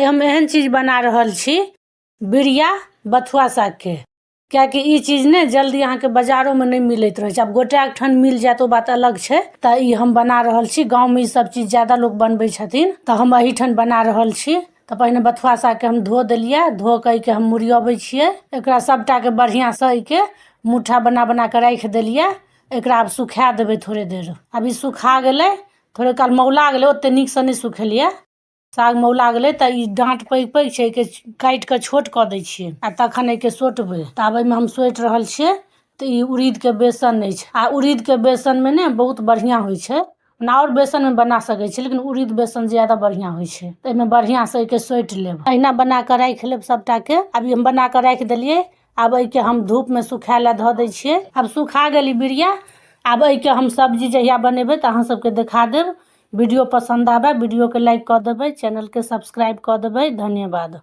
आई हम एहन चीज बना रहल छी बिरिया बथुआ साग के, क्या कि ई चीज ने जल्दी यहाँ के बाजारों में नहीं मिलत रहे। अब गोटा के ठन मिल जाए तो बात अलग है। तो ई हम बना रहल छी। गाँव में ई सब चीज ज्यादा लोग बनबे छथिन, तो हम अही ठन बना रहल छी। तो पहले बथुआ साग के हम धो दिलिए, धो के हम मुरियाबे छिए। एकरा सबटा के बढ़िया से के मुठा बना बना के रख दिलिए। एकरा अब सुखा देबे थोड़े देर। अभी सुखा गेले, थोड़े काल मौला गेले, ओते निक से नहीं सुखेलिए। साग मौला गेले त ई डांट पैग पैग छै के काट के छोट क दै छिए आ तखन एके सोटबे। त आब एमे हम सोट रहल छिए। त ई उड़ीद के बेसन नै छै आ उड़ीद के बेसन में ने बहुत बढ़िया होय छै। ना और बेसन में बना सकै छै, लेकिन उड़ीद बेसन ज्यादा बढ़िया होय छै। त एमे बढ़िया से एके सोट लेब। अहिना बना के राख लेब सबटा के। अभी हम बना के राख देलिए। अब एके हम धूप में सुखाय ला ध दै छिए। अब सुखा गेली बिरिया। अब एके हम सब्जी जहिया बनेबे त अहाँ सबके देखा देब। वीडियो पसंद आवे वीडियो के लाइक कर देबे, चैनल के सब्सक्राइब कर देबे। धन्यवाद।